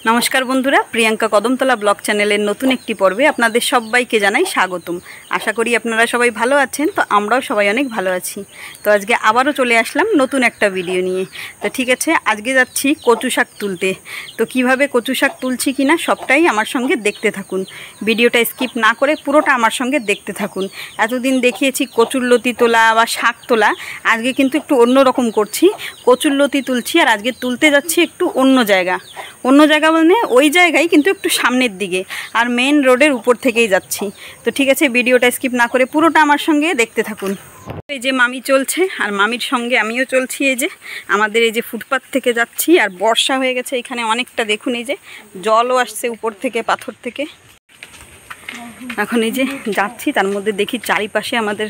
नमस्कार बंधुरा Priyanka Kadamtala blog channel नतून एकटी पर्वे आपनादेर सबाइके जानाई स्वागतम। आशा करी आपनारा सबाई भालो आछेन। तो आमराओ सबाई अनेक भालो आछि। तो आजके आबारो चले आसलाम नतून एकटा भिडियो निये। तो ठीक आछे, आजके जाচ্ছি कचु शाक तुलते। तो किभाबे कचु शाक तुलछि किना सबटाई आमार संगे देखते थाकुन। भिडियोटा स्किप ना करे पुरोटा आमार संगे देखते थाकुन। एतदिन देखिएछि कचुर लति तोला बा शाक तोला, आजके किन्तु एकटु अन्यरकम करछि। कचुर लति तुलछि और आजके तुलते जाচ্ছি एकटु अन्य जायगा মানে ওই জায়গায় কিন্তু একটু সামনের দিকে আর মেইন রোডের উপর থেকেই যাচ্ছি। তো ঠিক আছে, ভিডিওটা স্কিপ না করে পুরোটা আমার সঙ্গে দেখতে থাকুন। এই যে মামি চলছে আর মামির সঙ্গে আমিও চলছি। এই যে আমাদের এই যে ফুটপাত থেকে যাচ্ছি আর বর্ষা হয়ে গেছে এখানে অনেকটা, দেখুন এই যে জলও আসছে উপর থেকে পাথর থেকে। এখন এই যে যাচ্ছি, তার মধ্যে দেখি চারিপাশে আমাদের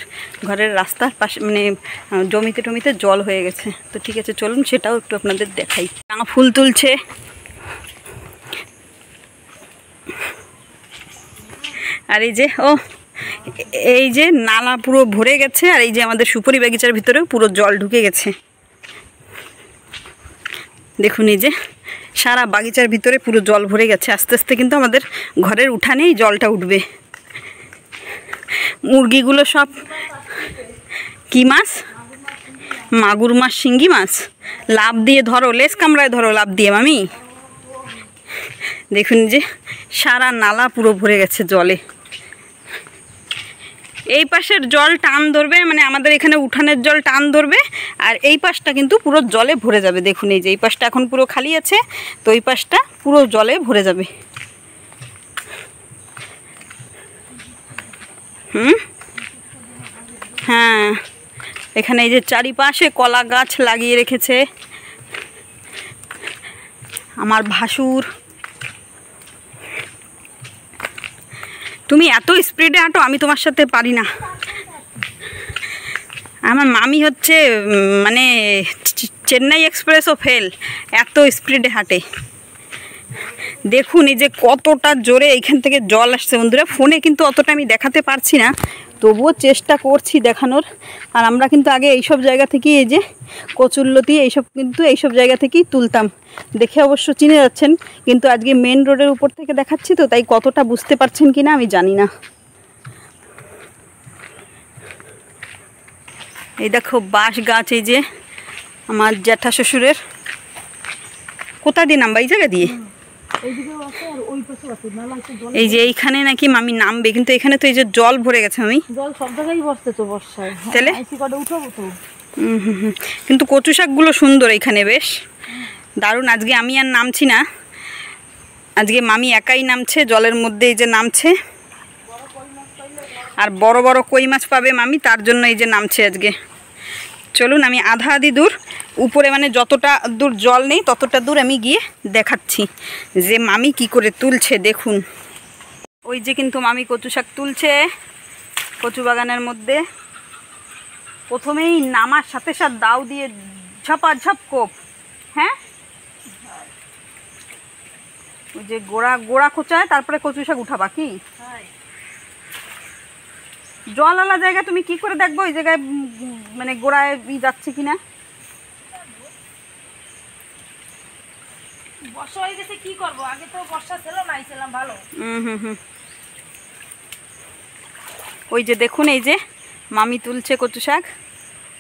ঘরের রাস্তার পাশে মানে জমিতে টমিতে জল হয়ে গেছে। তো ঠিক আছে, চলুন সেটাও একটু আপনাদের দেখাই। টাঙা ফুল তুলছে আর এই যে এই যে নালা পুরো ভরে গেছে আর এই যে আমাদের সুপারি বাগিচার ভিতরে পুরো জল ঢুকে গেছে। দেখুন এই যে সারা বাগিচার ভিতরে পুরো জল ভরে গেছে। আস্তে আস্তে কিন্তু আমাদের ঘরের উঠানেই জলটা উঠবে। মুরগিগুলো সব কি মাছ, মাগুর মাছ, শিঙ্গি মাছ লাভ দিয়ে ধরো, লেজ কামড়ায় ধরো লাভ দিয়ে মামি। দেখুন যে সারা নালা পুরো ভরে গেছে জলে। এই পাশের জল টান ধরবে, মানে আমাদের এখানে উঠানের জল টান ধরবে আর এই পাশটা কিন্তু পুরো জলে ভরে যাবে। দেখুন এই যে এই পাশটা এখন পুরো খালি আছে, তো এই পাশটা পুরো জলে ভরে যাবে। হ্যাঁ, এখানে এই যে চারিপাশে কলা গাছ লাগিয়ে রেখেছে আমার ভাসুর। তুমি এত স্পিডে হাঁটো, আমি তোমার সাথে পারি না। আমার মামি হচ্ছে মানে চেন্নাই এক্সপ্রেসও ফেল, এত স্পিডে হাঁটে। দেখুন এই যে কতটা জোরে এইখান থেকে জল আসছে বন্ধুরা। ফোনে কিন্তু অতটা আমি দেখাতে পারছি না, তবুও চেষ্টা করছি দেখানোর। আর আমরা কিন্তু আগে এইসব জায়গা থেকেই এই যে কচুরলতি এইসব কিন্তু এইসব জায়গা থেকেই তুলতাম। দেখে অবশ্য চিনে যাচ্ছেন, কিন্তু আজকে মেন রোডের উপর থেকে দেখাচ্ছি, তো তাই কতটা বুঝতে পারছেন কিনা আমি জানি না। এই দেখো বাঁশ গাছ, এই যে আমার জ্যাঠা শ্বশুরের। কোথা দিয়ে নামবা এই জায়গা দিয়ে? এই যে এইখানে নাকি মামি নামবে, কিন্তু এখানে তো এই যে জল ভরে গেছে। আমি জল সব জায়গায় বসছে তো বর্ষায়, তাহলে উঠাবো তো। কিন্তু কচু শাকগুলো সুন্দর এখানে, বেশ দারুণ। আজকে আমি আর নামছি না, আজকে মামি একাই নামছে জলের মধ্যে। এই যে নামছে আর বড় বড় কই মাছ পাবে মামি, তার জন্য এই যে নামছে আজকে। চলুন আমি আধা আধি দূর উপরে, মানে যতটা দূর জল নেই ততটা দূর আমি গিয়ে দেখাচ্ছি যে মামি কি করে তুলছে। দেখুন ওই যে কিন্তু মামি কচু শাক তুলছে কচু বাগানের মধ্যে। প্রথমেই নামার সাথে সাথে দাও দিয়ে ঝাপাঝাপ কোপ। হ্যাঁ, ওই যে গোড়া খোঁচায় তারপরে কচু শাক উঠাবা কি? জলওয়ালা জায়গা তুমি কি করে দেখবো ওই জায়গায় মানে গোড়ায় যাচ্ছে কিনা? বর্ষা হয়ে গেছে, কি করব? আগে তো বর্ষা ছিল না, আইছিলাম ভালো। ওই যে দেখুন এই যে মামি তুলছে কচু শাক।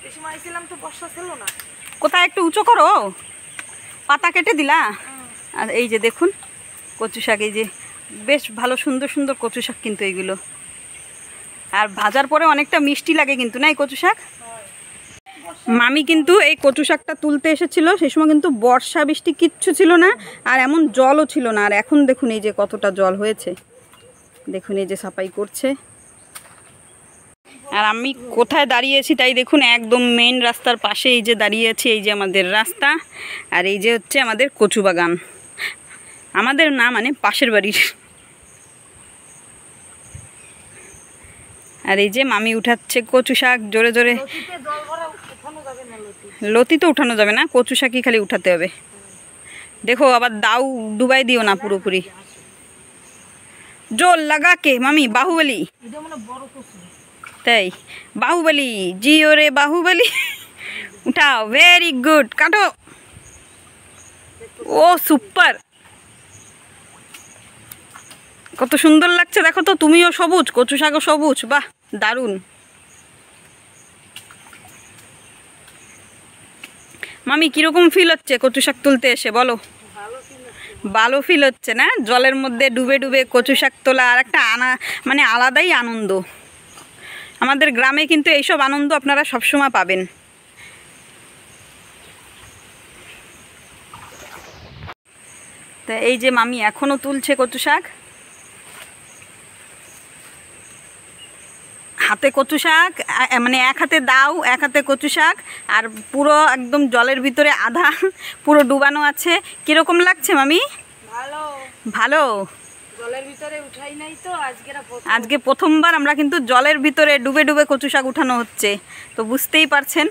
বেশি আইছিলাম তো বর্ষা ছিল না। কোথায় একটু উঁচু করো, পাতা কেটে দিলা। আর এই যে দেখুন কচু শাক, এই যে বেশ ভালো সুন্দর সুন্দর কচু শাক কিন্তু এইগুলো। আর ভাজার পরে অনেকটা মিষ্টি লাগে কিন্তু না এই কচু শাক। মামি কিন্তু এই কচু শাকটা তুলতে এসেছিল, সেই সময় কিন্তু বর্ষা বৃষ্টি কিচ্ছু ছিল না আর এমন জলও ছিল না। আর এখন দেখুন এই যে কতটা জল হয়েছে, দেখুন এই যে সাফাই করছে। আর আমি কোথায় দাঁড়িয়েছি তাই দেখুন, একদম মেইন রাস্তার পাশে এই যে দাঁড়িয়ে আছি। এই যে আমাদের রাস্তা আর এই যে হচ্ছে আমাদের কচু বাগান। আমাদের না, মানে পাশের বাড়ির। আর এই যে মামি উঠাচ্ছে কচু শাক জোরে জোরে। লতি তো উঠানো যাবে না, কচু শাকই খালি উঠাতে হবে। দেখো আবার দাও ডুবাই দিও না পুরোপুরি। জোর লাগা কে মামি? বাহুবলী তাই, বাহুবলী জি ওরে বাহুবলী। উঠাও, ভেরি গুড, কাটো। ও সুপার। কত সুন্দর লাগছে দেখো তো, তুমিও সবুজ, কচু শাকও সবুজ, বাহ দারুণ। মামি কিরকম ফিল হচ্ছে কচু শাক তুলতে এসে বলো? ভালো ফিল হচ্ছে না? জলের মধ্যে ডুবে ডুবে কচু শাক তোলা আর একটা মানে আলাদাই আনন্দ। আমাদের গ্রামে কিন্তু এইসব আনন্দ আপনারা সবসময় পাবেন। তা এই যে মামি এখনো তুলছে কচু শাক, হাতে কচু শাক, মানে এক হাতে দাও, এক হাতে কচু শাক, আর পুরো একদম জলের ভিতরে আধা পুরো ডুবানো আছে। কিরকম লাগছে মামি? ভালো। ভালো? জলের ভিতরে উঠাই নাই তো, আজকে প্রথমবার আমরা কিন্তু জলের ভিতরে ডুবে ডুবে কচু শাক উঠানো হচ্ছে, তো বুঝতেই পারছেন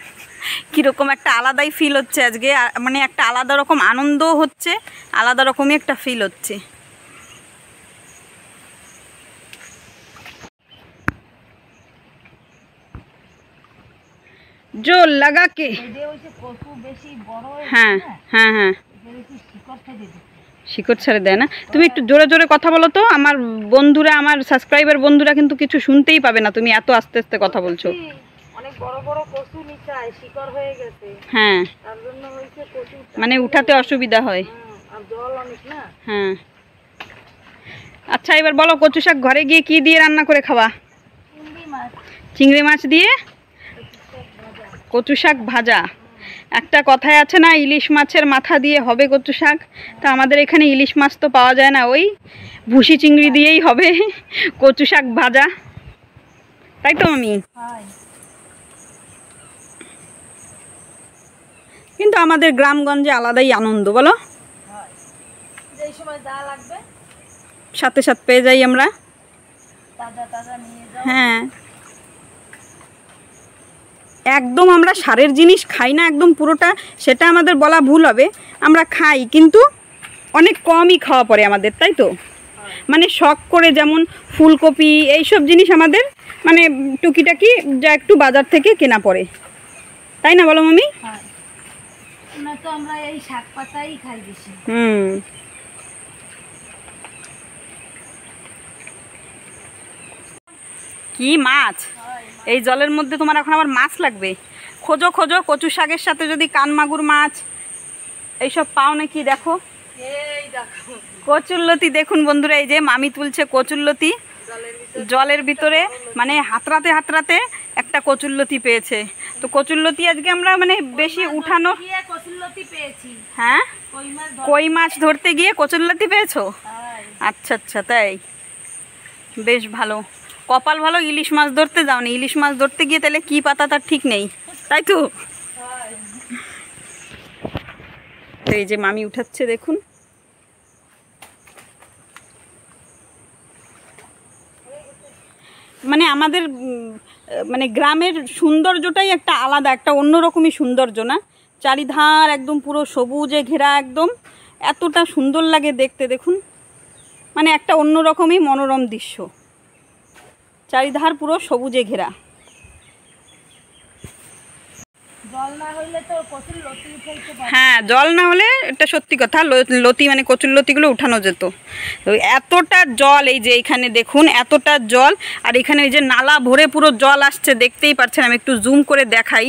কীরকম একটা আলাদাই ফিল হচ্ছে আজকে, মানে একটা আলাদা রকম আনন্দও হচ্ছে, আলাদা রকমই একটা ফিল হচ্ছে। জোর লাগা কে, হ্যাঁ হ্যাঁ হ্যাঁ, শিকড় ছেড়ে দেয় না। তুমি একটু জোরে জোরে কথা বলো তো, আমার বন্ধুরা, আমার সাবস্ক্রাইবার বন্ধুরা কিন্তু কিছু শুনতেই পাবে না, তুমি এত আস্তে আস্তে কথা বলছো। অনেক বড় বড় কচু নিচায় শিকড় হয়ে গেছে, হ্যাঁ তার জন্য হইছে কচু মানে উঠাতে অসুবিধা হয়, আর জল অনেক না। হ্যাঁ আচ্ছা এবার বলো, কচু শাক ঘরে গিয়ে কি দিয়ে রান্না করে খাওয়া? চিংড়ি মাছ দিয়ে কচু শাক ভাজা। একটা কথায় আছে না, ইলিশ মাছের মাথা দিয়ে হবে কচু শাক, তা আমাদের এখানে ইলিশ মাছ তো পাওয়া যায় না, ওই ভুসি চিংড়ি দিয়েই হবে কচু শাক ভাজা, তাই তো মামি? কিন্তু আমাদের গ্রামগঞ্জে আলাদাই আনন্দ, বলো? যেই সময় যা লাগবে সাথে সাথে পেয়ে যাই আমরা, তাজা তাজা নিয়ে যাও। হ্যাঁ একদম আমরা সারের জিনিস খাই না একদম পুরোটা, সেটা আমাদের বলা ভুল হবে, আমরা খাই কিন্তু অনেক কমই খাওয়া পড়ে আমাদের, তাই তো? মানে শখ করে, যেমন ফুলকপি এইসব জিনিস আমাদের মানে টুকিটাকি যা একটু বাজার থেকে কেনা পড়ে, তাই না বলো মামি? না তো আমরা এই শাক পাতাই খাই বেশি। কি মাছ এই জলের মধ্যে, তোমার এখন আবার মাছ লাগবে? খোঁজো খোঁজো, কচু শাকের সাথে যদি কান মাগুর মাছ এইসব পাও নাকি। দেখো কচুরলতি, দেখুন বন্ধুরা, এই যে মামি তুলছে কচুরলতি জলের ভিতরে, মানে হাতড়াতে হাতড়াতে একটা কচুরলতি পেয়েছে। তো কচুরলতি আজকে আমরা মানে বেশি উঠানো, হ্যাঁ কই মাছ ধরতে গিয়ে কচুরলতি পেয়েছো? আচ্ছা আচ্ছা, তাই বেশ ভালো, কপাল ভালো ইলিশ মাছ ধরতে যাওনি, ইলিশ মাছ ধরতে গিয়ে তাহলে কি পাতা তার ঠিক নেই, তাই তো? এই যে মামি উঠাচ্ছে দেখুন, মানে আমাদের মানে গ্রামের সৌন্দর্যটাই একটা আলাদা, একটা অন্যরকমই সৌন্দর্য না? চারিধার একদম পুরো সবুজে ঘেরা, একদম এতটা সুন্দর লাগে দেখতে, দেখুন মানে একটা অন্যরকমই মনোরম দৃশ্য, চারিধার পুরো সবুজে ঘেরা। হ্যাঁ জল না হলে এটা সত্যি কথা, লতি মানে কচুর লতিগুলো উঠানো যেত। এতটা জল, এই যে এখানে দেখুন এতটা জল, আর এখানে এই যে নালা ভরে পুরো জল আসছে, দেখতেই পাচ্ছেন। আমি একটু জুম করে দেখাই,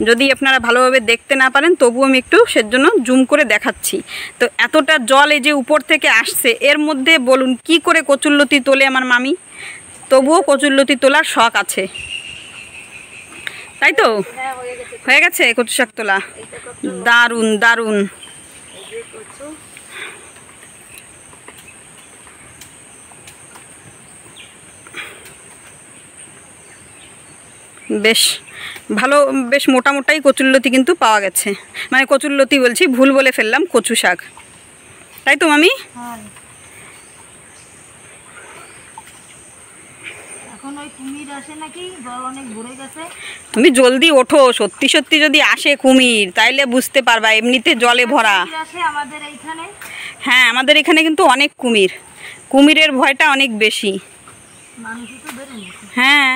যদি আপনারা ভালোভাবে দেখতে না পারেন তবুও আমি একটু সেজন্য জুম করে দেখাচ্ছি। তো এতটা জল এই যে উপর থেকে আসছে, এর মধ্যে বলুন কি করে কচুরলতি তোলে আমার মামি? তবুও কচুরলতি তোলার শখ আছে, তাই তো? হয়ে গেছে কচু শাক তোলা, দারুণ দারুণ। বেশ ভালো, বেশ মোটা মোটাই কচুরলতি কিন্তু পাওয়া গেছে, মানে কচুরলতি বলছি, ভুল বলে ফেললাম, কচু শাক, তাই তো মামি? তুমি জলদি ওঠো, সত্যি সত্যি যদি আসে কুমির তাইলে বুঝতে পারবা, এমনিতে জলে ভরা। হ্যাঁ আমাদের এখানে কিন্তু অনেক কুমির, কুমিরের ভয়টা অনেক বেশি। হ্যাঁ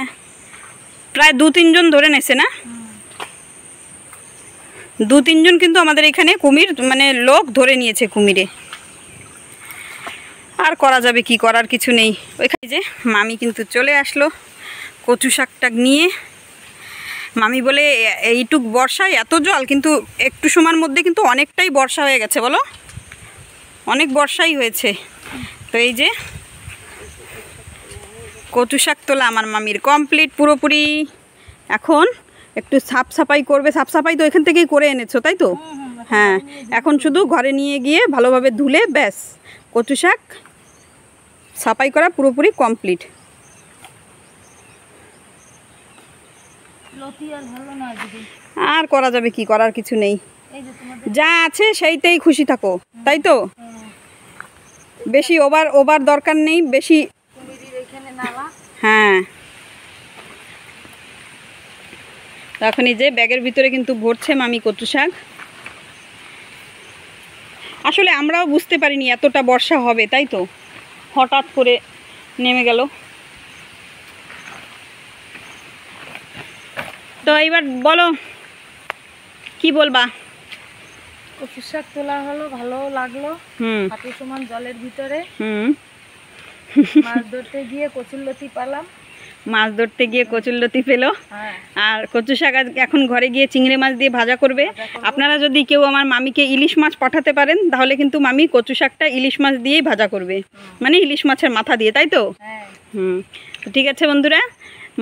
প্রায় 2-3 জন ধরে নেছে না, 2-3 জন কিন্তু আমাদের এখানে কুমির মানে লোক ধরে নিয়েছে কুমিরে। আর আর করা যাবে কি, করার কিছু নেই। ওইখানে যে মামি কিন্তু চলে আসলো কচু শাকটা নিয়ে। মামি বলে এইটুক বর্ষায় এত জল, কিন্তু একটু সময়ের মধ্যে কিন্তু অনেকটাই বর্ষা হয়ে গেছে, বলো অনেক বর্ষাই হয়েছে। তো এই যে কচু শাক তোলা আমার মামির কমপ্লিট পুরোপুরি। এখন একটু সাফ সাফাই করবে। সাফ সাফাই তো এখান থেকেই করে এনেছো তাই তো? হ্যাঁ, এখন শুধু ঘরে নিয়ে গিয়ে ভালোভাবে ধুলে ব্যাস কচু শাক সাফাই করা পুরোপুরি কমপ্লিট। আর করা যাবে কি, করার কিছু নেই, যা আছে সেইটাই খুশি থাকো তাই তো? বেশি ওভার দরকার নেই বেশি। হ্যাঁ, এখন এই যে ব্যাগের ভিতরে কিন্তু ভরছে মামি কচু শাক। আসলে আমরাও বুঝতে পারিনি এতটা বর্ষা হবে তাই তো, হঠাৎ করে নেমে গেল। তো এইবার বলো কি বলবা? কচু শাক তোলা হলো, ভালো লাগলো। হাঁটু সমান জলের ভিতরে মাছ ধরতে গিয়ে কচুরলতি পেলাম। মাছ ধরতে গিয়ে কচুরলতি পেলো। আর কচু শাক এখন ঘরে গিয়ে চিংড়ি মাছ দিয়ে ভাজা করবে। আপনারা যদি কেউ আমার মামিকে ইলিশ মাছ পাঠাতে পারেন তাহলে কিন্তু মামি কচু শাকটা ইলিশ মাছ দিয়েই ভাজা করবে, মানে ইলিশ মাছের মাথা দিয়ে, তাই তো? তো ঠিক আছে বন্ধুরা,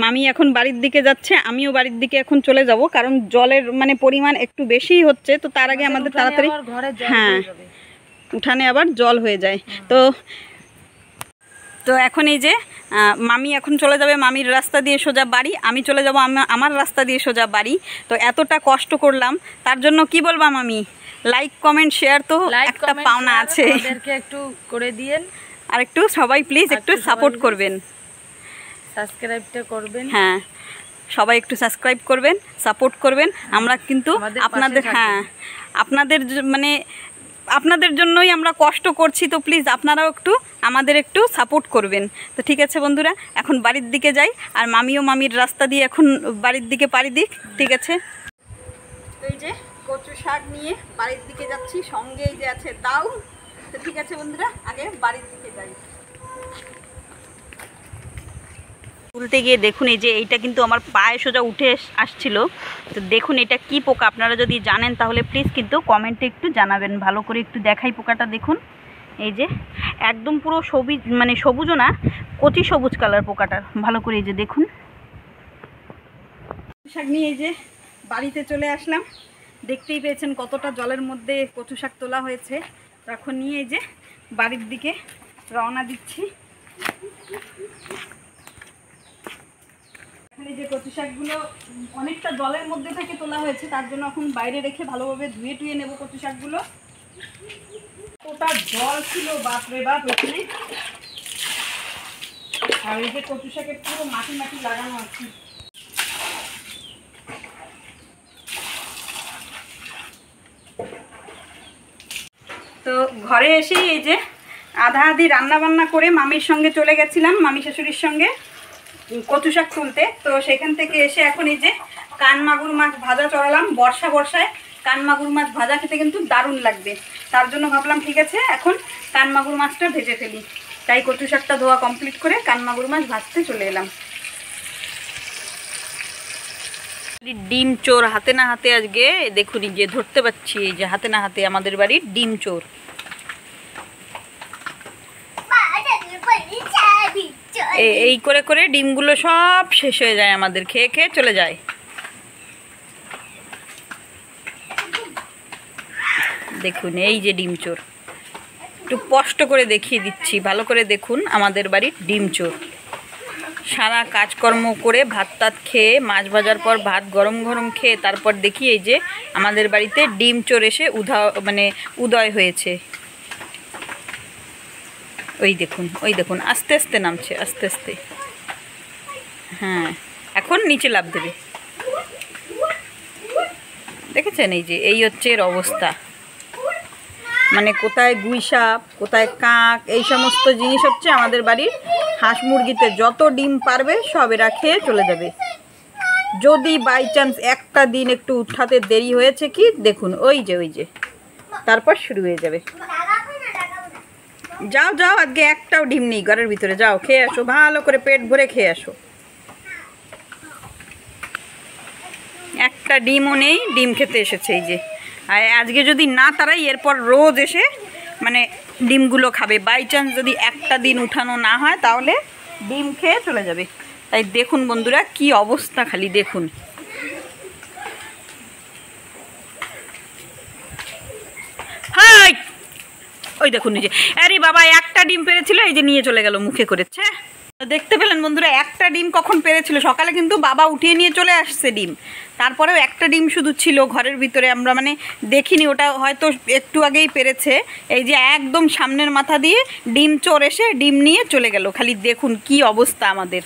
মামি এখন বাড়ির দিকে যাচ্ছে, আমিও বাড়ির দিকে এখন চলে যাব, কারণ জলের মানে পরিমাণ একটু বেশিই হচ্ছে। তো তার আগে আমাদের তাড়াতাড়ি, হ্যাঁ উঠানে আবার জল হয়ে যায়। তো এখন এই যে মামি এখন চলে যাবে মামির রাস্তা দিয়ে সোজা বাড়ি, আমি চলে যাব আমার রাস্তা দিয়ে সোজা বাড়ি। তো এতটা কষ্ট করলাম তার জন্য কি বলবা মামি? লাইক কমেন্ট শেয়ার তো একটা পাওনা আছে, একটু করে দিয়েন। আর একটু সবাই প্লিজ একটু সাপোর্ট করবেন, সাবস্ক্রাইবটা করবেন। হ্যাঁ সবাই একটু সাবস্ক্রাইব করবেন, সাপোর্ট করবেন। আমরা কিন্তু আপনাদের, হ্যাঁ আপনাদের মানে আপনাদের জন্যই আমরা কষ্ট করছি। তো প্লিজ আপনারাও একটু আমাদের একটু সাপোর্ট করবেন। তো ঠিক আছে বন্ধুরা, এখন বাড়ির দিকে যাই, আর মামিও মামির রাস্তা দিয়ে এখন বাড়ির দিকে পাড়ি দিক, ঠিক আছে? তো এই যে কচু শাক নিয়ে বাড়ির দিকে যাচ্ছি, সঙ্গে এই যে আছে দাও। তো ঠিক আছে বন্ধুরা, আগে বাড়ির দিকে যাই। তুলতে গিয়ে দেখুন এই যে এইটা কিন্তু আমার পায়ে সোজা উঠে আসছিল। তো দেখুন এটা কি পোকা, আপনারা যদি জানেন তাহলে প্লিজ কিন্তু কমেন্টে একটু জানাবেন। ভালো করে একটু দেখাই পোকাটা, দেখুন এই যে একদম পুরো সবুজ, মানে সবুজও না, কচি সবুজ কালার পোকাটার। ভালো করে এই যে দেখুন। শাক নিয়ে এই যে বাড়িতে চলে আসলাম, দেখতেই পেয়েছেন কতটা জলের মধ্যে কচু শাক তোলা হয়েছে। এখন নিয়ে এই যে বাড়ির দিকে রওনা দিচ্ছি। এখানে যে কচু শাকগুলো অনেকটা জলের মধ্যে থেকে তোলা হয়েছে, তার জন্য এখন বাইরে রেখে ভালোভাবে ধুয়ে টুয়ে নেব কচু শাকগুলো। ওটা জল ছিল বাপরে বাপ এখানে, আর এই যে কচু শাকের পুরো মাটি মাটি লাগানো আছে। তো ঘরে এসেই এই যে আধা আধি রান্না বান্না করে মামির সঙ্গে চলে গেছিলাম, মামি শাশুড়ির সঙ্গে কচু শাক তুলতে। তো সেখান থেকে এসে এখন এই যে কান মাগুর মাছ ভাজা চড়ালাম। বর্ষায় কান মাগুর মাছ ভাজা খেতে কিন্তু দারুণ লাগবে, তার জন্য ভাবলাম ঠিক আছে এখন কান মাগুর মাছটা ভেজে ফেলি। তাই কচু শাকটা ধোয়া কমপ্লিট করে কান মাগুর মাছ ভাজতে চলে এলাম। ডিম চোর হাতে না হাতে আজকে দেখুন যে ধরতে পারছি, এই যে হাতে না হাতে আমাদের বাড়ির ডিম চোর। এই করে করে ডিমগুলো সব শেষ হয়ে যায়, আমাদের খেয়ে খেয়ে চলে যায়। দেখুন এই যে ডিম চোর, একটু স্পষ্ট করে দেখিয়ে দিচ্ছি, ভালো করে দেখুন আমাদের বাড়ির ডিম চোর। সারা কাজকর্ম করে ভাত টাত খেয়ে, মাছ ভাজার পর ভাত গরম গরম খেয়ে তারপর দেখি এই যে আমাদের বাড়িতে ডিম চোর এসে উদয় হয়েছে। ওই দেখুন আস্তে আস্তে নামছে, আস্তে আস্তে। হ্যাঁ এখন নিচে লাফ দেবে, দেখেছেন? এই যে এই হচ্ছে এর অবস্থা, মানে কোথায় গুই সাপ, কোথায় কাক, এই সমস্ত জিনিস হচ্ছে আমাদের বাড়ির হাঁস মুরগিতে যত ডিম পারবে সব এরা খেয়ে চলে যাবে। যদি বাই চান্স একটা দিন একটু উঠাতে দেরি হয়েছে কি দেখুন ওই যে তারপর শুরু হয়ে যাবে। যাও যাও, আজকে একটাও ডিম নেই ঘরের ভিতরে, যাও খেয়ে আসো, ভালো করে পেট ভরে খেয়ে আসো। একটা ডিমও নেই, ডিম খেতে এসেছে এই যে। আর আজকে যদি না তারাই এরপর রোজ এসে মানে ডিমগুলো খাবে। বাই চান্স যদি একটা দিন উঠানো না হয় তাহলে ডিম খেয়ে চলে যাবে। তাই দেখুন বন্ধুরা কি অবস্থা, খালি দেখুন। হাই, ওই দেখুন এই যে, আরে বাবা একটা ডিম পেরেছিল, এই যে নিয়ে চলে গেল মুখে করেছে। দেখতে পেলেন বন্ধুরা একটা ডিম কখন পেরেছিল, সকালে কিন্তু বাবা উঠিয়ে নিয়ে চলে আসছে ডিম, তারপরেও একটা ডিম শুধু ছিল ঘরের ভিতরে, আমরা মানে দেখিনি, ওটা হয়তো একটু আগেই পেরেছে। এই যে একদম সামনের মাথা দিয়ে ডিম চোর এসে ডিম নিয়ে চলে গেল, খালি দেখুন কি অবস্থা আমাদের।